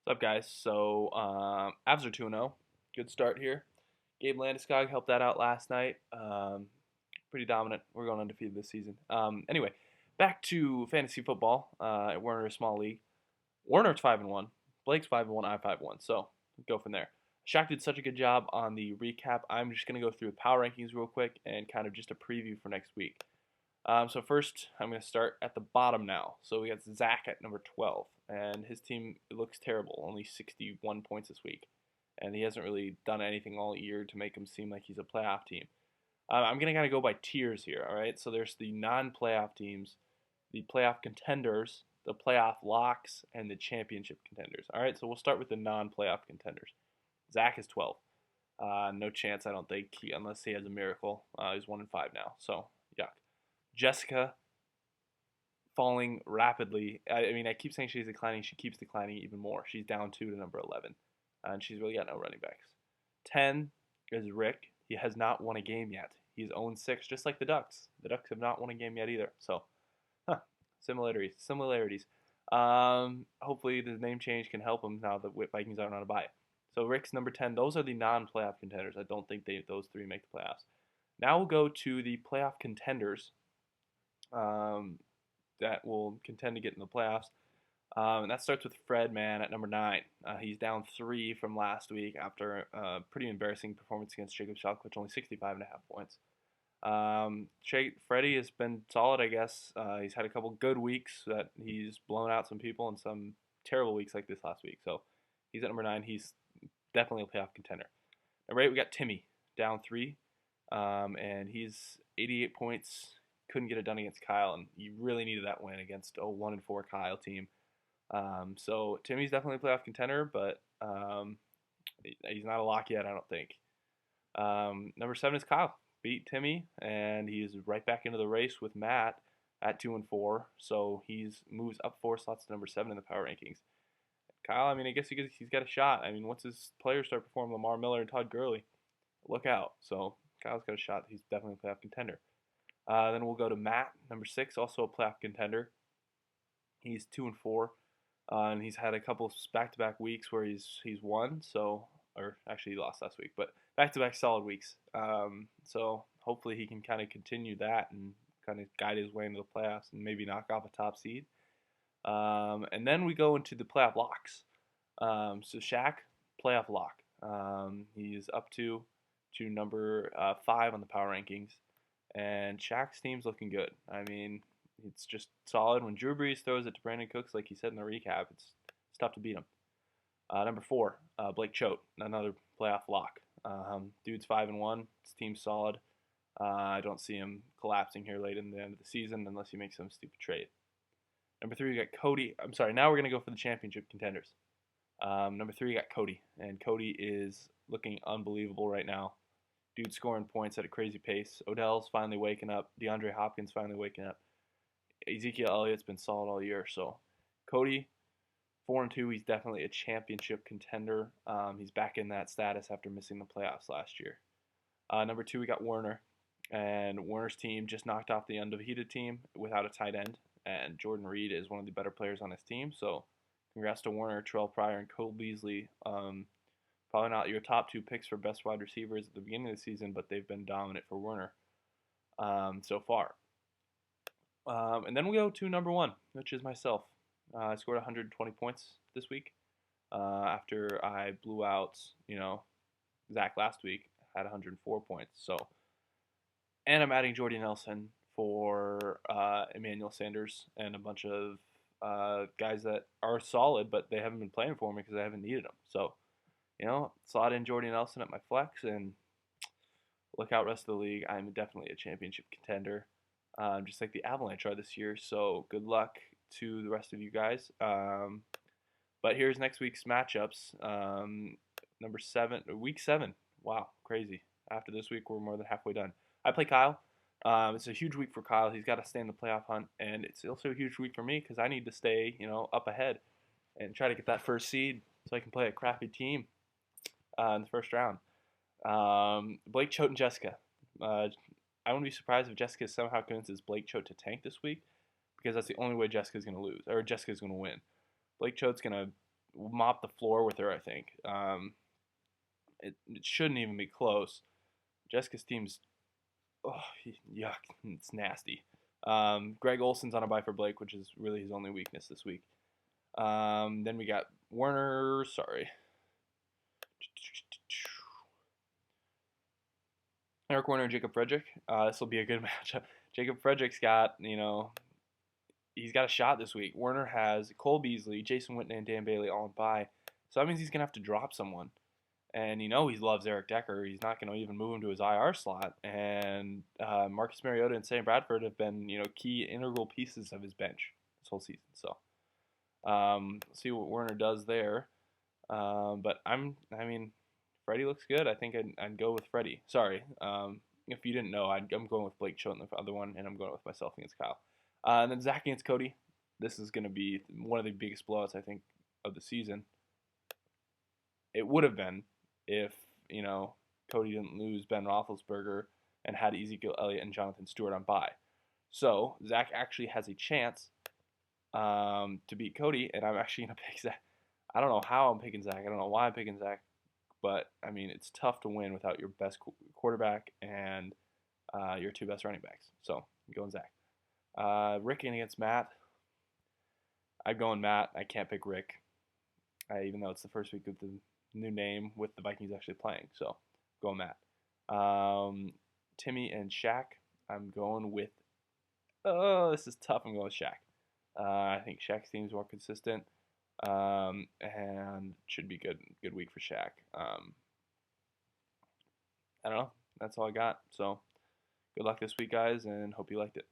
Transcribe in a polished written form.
What's up, guys? So, Avs are 2-0. Good start here. Gabe Landeskog helped that out last night. Pretty dominant. We're going undefeated this season. Anyway, back to fantasy football. We're in a small league. Warner's 5-1. Blake's 5-1. I'm 5-1. So, go from there. Shaq did such a good job on the recap. I'm just going to go through the power rankings real quick and kind of just a preview for next week. So first, I'm going to start at the bottom now. So we got Zach at number 12, and his team looks terrible, only 61 points this week, and he hasn't really done anything all year to make him seem like he's a playoff team. I'm going to kind of go by tiers here, all right? So there's the non-playoff teams, the playoff contenders, the playoff locks, and the championship contenders. All right, so we'll start with the non-playoff contenders. Zach is 12. No chance, I don't think, unless he has a miracle. He's 1-5 now, so yuck. Jessica falling rapidly. I mean, I keep saying she's declining. She keeps declining even more. She's down 2 to number 11, and she's really got no running backs. 10 is Rick. He has not won a game yet. He's 0-6, just like the Ducks. The Ducks have not won a game yet either. So, similarities. Hopefully the name change can help him now that Vikings aren't on a bye. So Rick's number 10. Those are the non-playoff contenders. I don't think those three make the playoffs. Now we'll go to the playoff contenders. That will contend to get in the playoffs. And that starts with Fred, man, at number 9. He's down 3 from last week after a pretty embarrassing performance against Jacob Shalkwich, only 65.5 points. Freddie has been solid, I guess. He's had a couple good weeks that he's blown out some people and some terrible weeks like this last week. So he's at number 9. He's definitely a playoff contender. Number 8, we got Timmy, down 3. And he's 88 points. Couldn't get it done against Kyle, and you really needed that win against a 1-4 Kyle team. So Timmy's definitely a playoff contender, but he's not a lock yet, I don't think. Number 7 is Kyle. Beat Timmy, and he's right back into the race with Matt at 2-4. So he's moves up 4 slots to number 7 in the power rankings. Kyle, I mean, I guess he's got a shot. I mean, once his players start performing, Lamar Miller and Todd Gurley, look out. So Kyle's got a shot. He's definitely a playoff contender. Then we'll go to Matt, number 6, also a playoff contender. He's 2-4, and he's had a couple back-to-back weeks where he's won. So, or actually he lost last week, but back-to-back solid weeks. So hopefully he can kind of continue that and kind of guide his way into the playoffs and maybe knock off a top seed. And then we go into the playoff locks. So Shaq, playoff lock. He's up to number 5 on the power rankings. And Shaq's team's looking good. I mean, it's just solid. When Drew Brees throws it to Brandon Cooks, like he said in the recap, it's tough to beat him. Number 4, Blake Choate, another playoff lock. Dude's 5-1. His team's solid. I don't see him collapsing here late in the end of the season unless he makes some stupid trade. Number 3, we got Cody. I'm sorry, now we're going to go for the championship contenders. Number 3, we got Cody. And Cody is looking unbelievable right now. Dude scoring points at a crazy pace. Odell's finally waking up. DeAndre Hopkins finally waking up. Ezekiel Elliott's been solid all year. So Cody, 4-2. He's definitely a championship contender. He's back in that status after missing the playoffs last year. Number 2, we got Werner. And Werner's team just knocked off the undefeated team without a tight end. And Jordan Reed is one of the better players on his team. So congrats to Werner, Terrell Pryor, and Cole Beasley. Probably not your top 2 picks for best wide receivers at the beginning of the season, but they've been dominant for Werner so far. And then we go to number 1, which is myself. I scored 120 points this week after I blew out, Zach last week. Had 104 points. So, and I'm adding Jordy Nelson for Emmanuel Sanders and a bunch of guys that are solid, but they haven't been playing for me because I haven't needed them. So, slot in Jordy Nelson at my flex, and look out rest of the league. I'm definitely a championship contender, just like the Avalanche are this year. So good luck to the rest of you guys. But here's next week's matchups. Week 7. Wow, crazy. After this week, we're more than halfway done. I play Kyle. It's a huge week for Kyle. He's got to stay in the playoff hunt, and it's also a huge week for me because I need to stay, up ahead and try to get that first seed so I can play a crappy team in the first round. Blake Choate and Jessica. I wouldn't be surprised if Jessica somehow convinces Blake Choate to tank this week because that's the only way Jessica's going to lose, or Jessica's going to win. Blake Choate's going to mop the floor with her. I think it shouldn't even be close. Jessica's team's yuck, it's nasty. Greg Olson's on a bye for Blake, which is really his only weakness this week. Then we got Werner. Sorry. Eric Werner and Jacob Frederick. This will be a good matchup. Jacob Frederick's got, he's got a shot this week. Werner has Cole Beasley, Jason Witten, and Dan Bailey all on bye. So that means he's going to have to drop someone. And he loves Eric Decker. He's not going to even move him to his IR slot. And Marcus Mariota and Sam Bradford have been, key integral pieces of his bench this whole season. So see what Werner does there. But Freddie looks good. I think I'd go with Freddie. Sorry. If you didn't know, I'm going with Blake Choate in the other one, and I'm going with myself against Kyle. And then Zach against Cody. This is going to be one of the biggest blowouts, I think, of the season. It would have been if, Cody didn't lose Ben Roethlisberger and had Ezekiel Elliott and Jonathan Stewart on bye. So Zach actually has a chance to beat Cody, and I'm actually going to pick Zach. I don't know how I'm picking Zach. I don't know why I'm picking Zach. But, it's tough to win without your best quarterback and your two best running backs. So, I'm going Zach. Rick against Matt. I'm going Matt. I can't pick Rick. Even though it's the first week of the new name with the Vikings actually playing. So, going Matt. Timmy and Shaq. I'm going with... Oh, this is tough. I'm going with Shaq. I think Shaq's team is more consistent. And should be good week for Shaq. I don't know. That's all I got. So good luck this week, guys, and hope you liked it.